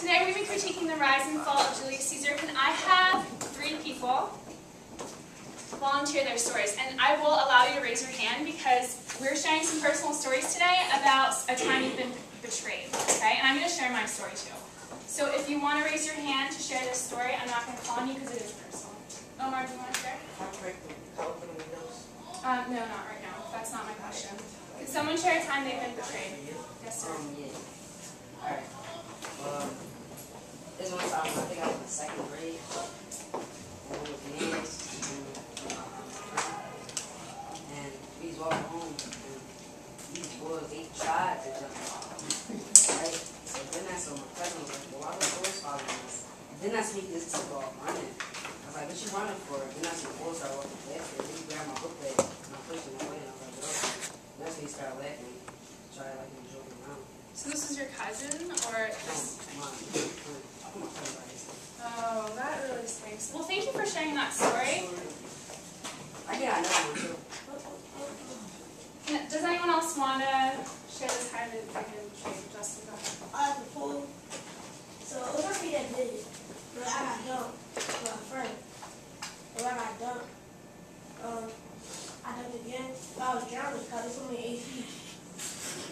Today we're going to be critiquing the rise and fall of Julius Caesar. Can I have 3 people volunteer their stories? And I will allow you to raise your hand because we're sharing some personal stories today about a time you've been betrayed. Okay? And I'm going to share my story too. So if you want to raise your hand to share this story, I'm not going to call on you because it is personal. Omar, do you want to share? No, not right now. That's not my question. Could someone share a time they've been betrayed? Yes, sir. Yeah. Alright. This one time, I think I was in 2nd grade. And we was dance. And we was walking home. And these boys, they tried to jump off. Right? So then that's when my cousin was like, well, why the boys following us? Then that's when he just took off running. I was like, what you running for? Then that's when the boys started walking faster. Then he grabbed my book bag and I pushed him away. And I was like, what? And that's when he started laughing. Tried like him joking around. So this is your cousin, or this? Oh, that really stinks. Well, thank you for sharing that story. I got another one too. Does anyone else want to share this time that they've been betrayed? Justin, go ahead. I have a pool. So it was not me that did it, but I got dumped with a friend. But when I got dumped, I dumped again. But I was drowning because it's only 8 feet.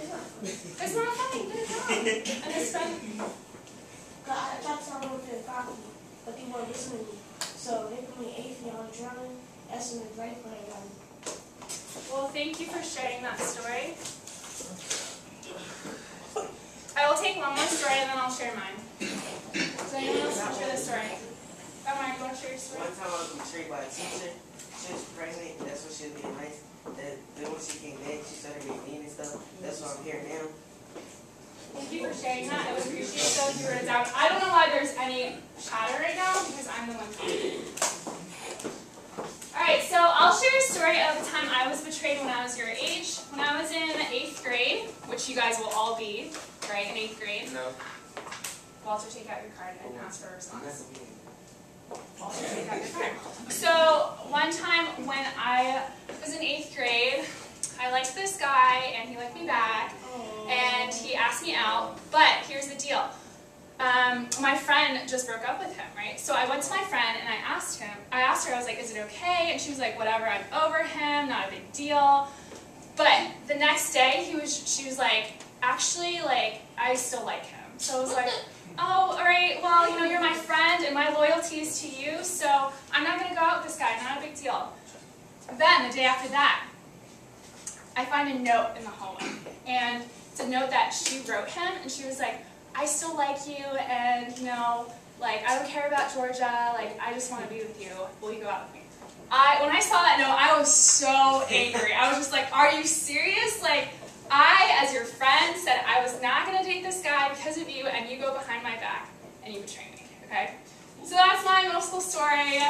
It's not funny. Put it down. And his friend. I tried to tell them to 5 feet, but they weren't listening to me. So they put me 8 feet. I was drowning. That's an advice for everybody. Well, thank you for sharing that story. I will take one more story and then I'll share mine. Does anyone else want to share this story? Oh, Mike, you want to share your story? One time I was betrayed by a teacher. She was pregnant, and that's when she was being nice. Then when she came back, she started being mean and stuff. That's why I'm here now. Thank you for sharing that. I would appreciate it though if you wrote it down. I don't know why there's any chatter right now because I'm the one talking. Alright, so I'll share a story of the time I was betrayed when I was your age. When I was in 8th grade, which you guys will all be, right, in 8th grade. No. Walter, take out your card and ask for a response. Walter, take out your card. So, one time when I was in 8th grade, I liked this guy and he liked me back. And he asked me out, but here's the deal. My friend just broke up with him, right? So I went to my friend and I asked her, I was like, is it okay? And she was like, whatever, I'm over him, not a big deal. But the next day, she was like, actually, like, I still like him. So I was like, oh, all right, well, you know, you're my friend and my loyalty is to you, so I'm not going to go out with this guy, not a big deal. Then, the day after that, I find a note in the hallway. And it's a note that she wrote him, and she was like, I still like you, and, you know, like, I don't care about Georgia, like, I just want to be with you. Will you go out with me? When I saw that note, I was so angry. I was just like, are you serious? Like, I, as your friend, said I was not going to date this guy because of you, and you go behind my back, and you betray me, okay? So that's my middle school story,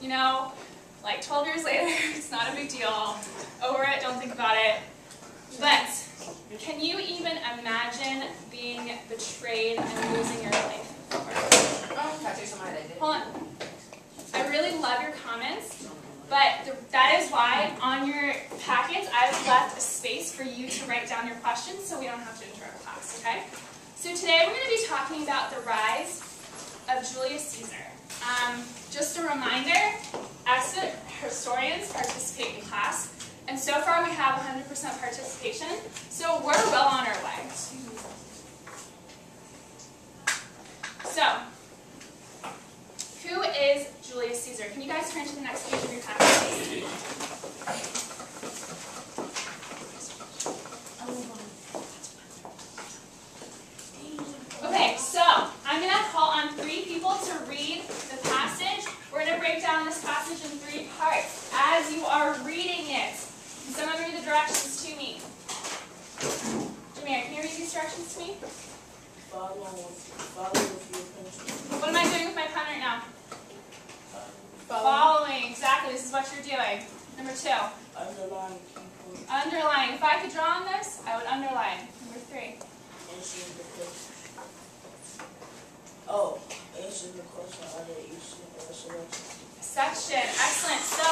you know, like 12 years later, it's not a big deal. Over it, don't think about it. But can you even imagine being betrayed and losing your life over? Hold on. I really love your comments, but that is why on your packets I've left a space for you to write down your questions so we don't have to interrupt class, okay? So today we're going to be talking about the rise of Julius Caesar. Just a reminder, excellent historians participate in class. And so far we have 100% participation, so we're well on our way. So, who is Julius Caesar? Can you guys turn to the next page of your packet, please? Okay, so I'm going to call on 3 people to read the passage. We're going to break down this passage in 3 parts. As you are reading it, can someone read the directions to me? Jameer, can you read these directions to me? What am I doing with my pen right now? Following. Exactly. This is what you're doing. Number 2. Underline. Underline. If I could draw on this, I would underline. Number 3. Oh, answer the question under each selection. Section. Excellent. So,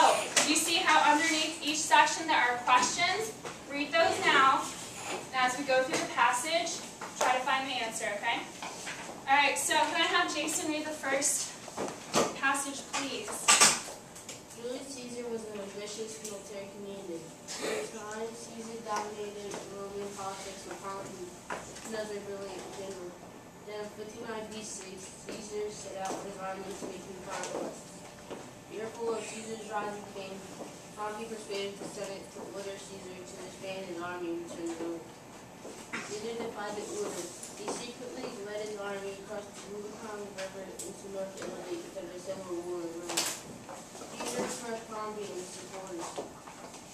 you see how underneath each section there are questions? Read those now. And as we go through the passage, try to find the answer, okay? Alright, so can I have Jason read the first passage, please? Julius Caesar was an ambitious military commander. At the time, Caesar dominated Roman politics and founded another brilliant general. Then in 59 BC, Caesar set out his army to make new conquests. Fearful of Caesar's rising fame, Pompey persuaded the Senate to order Caesar to disband his army and return to Rome. Caesar defied the order. He secretly led his army across the Rubicon River into North Italy because of civil war in Rome. Caesar crushed Pompey and his supporters.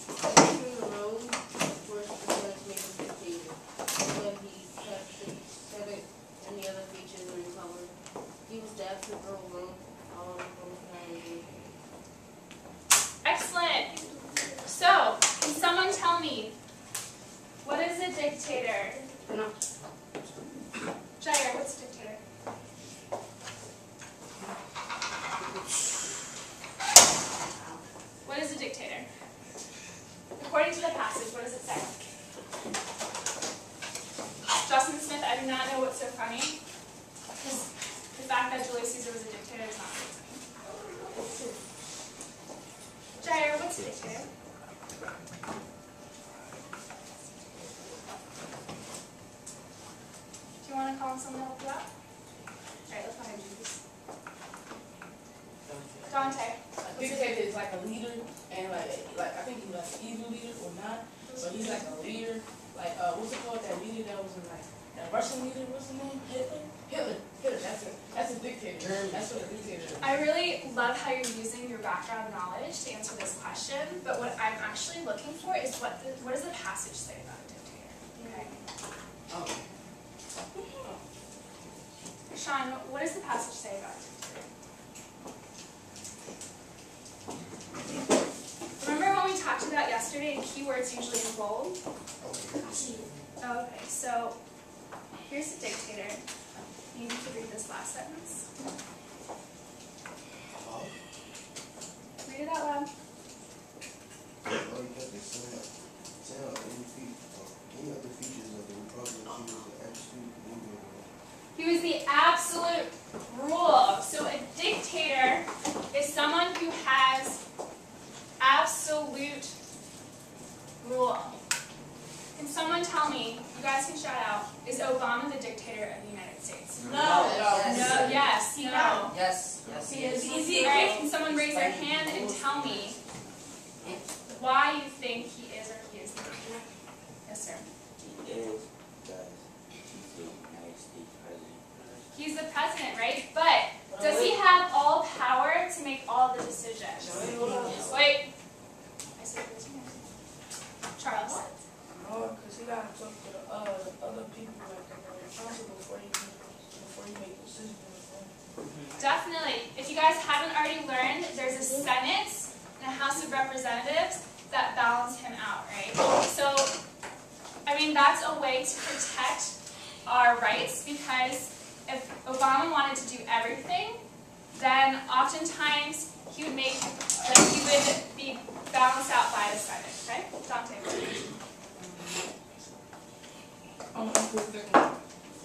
Returning to Rome, of course, the Senate made him dictator. But he kept the Senate and the other features uncovered. He was the absolute rule of Rome, all of Rome's management. Excellent. So, can someone tell me, what is a dictator? No. Jair, what's a dictator? What is a dictator? According to the passage, what does it say? Justin Smith, I do not know what's so funny, because the fact that Julius Caesar was a dictator is not so funny. Jair, what's a dictator? Do you want to call on someone to help you out? Alright, let's go ahead and do this. Dante. A dictator is like a leader, and like I think he's like an evil leader or not, but he's like a leader. Like what's it called? That leader that was in like that Russian leader. What's his name? Hitler. That's a dictator. That's what a dictator is. I really love how you're using your background knowledge to answer this question, but what I'm actually looking for is what does the passage say about a dictator? Okay. Oh. Sean, what does the passage say about a dictator? Remember when we talked about yesterday, keywords usually in bold? Oh, okay, so here's a dictator. You need to read this last sentence. Read it out loud. He was the absolute rule. So a dictator is someone who has absolute rule. Can someone tell me, you guys can shout out, is Obama the dictator of the United States? No. No, yes, no. Yes. Yes. He is. Alright, can someone raise their hand and tell me why you think he is or he is not? Yes, sir. He is because he's the United States president. He's the president, right? But does he have all power to make all the decisions? Wait. I said raise your hand. Charles. No, because he got to talk to the other people like that are responsible before he make decisions. Definitely. If you guys haven't already learned, there's a Senate and a House of Representatives that balance him out, right? So, I mean, that's a way to protect our rights, because if Obama wanted to do everything, then oftentimes he would be balanced out by the Senate, okay? Dante.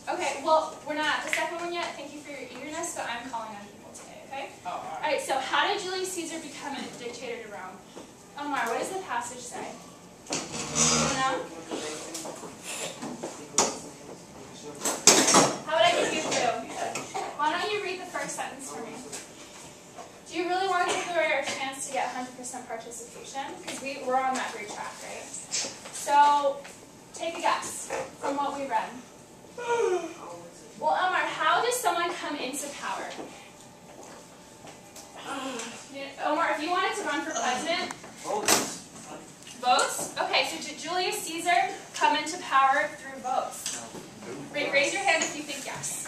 Okay, well, we're not the second one yet. Thank you for your eagerness, but I'm calling on people today, okay? Oh, Alright, so how did Julius Caesar become a dictator to Rome? Omar, what does the passage say? You know? How would I give you a clue? Why don't you read the first sentence for me? Do you really want to give her a chance to get 100% participation? Because we're on that great track, right? So, take a guess from what we read. Well, Omar, how does someone come into power? Omar, if you wanted to run for president, votes? Okay, so did Julius Caesar come into power through votes? Raise your hand if you think yes.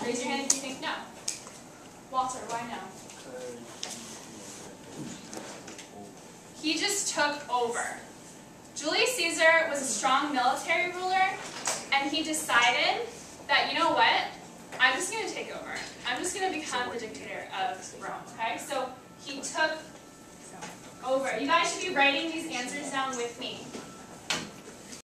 Raise your hand if you think no. Walter, why no? He just took over. Julius Caesar was a strong military ruler, and he decided that, you know what, I'm just going to take over. I'm just going to become the dictator of Rome, okay? So he took over. You guys should be writing these answers down with me.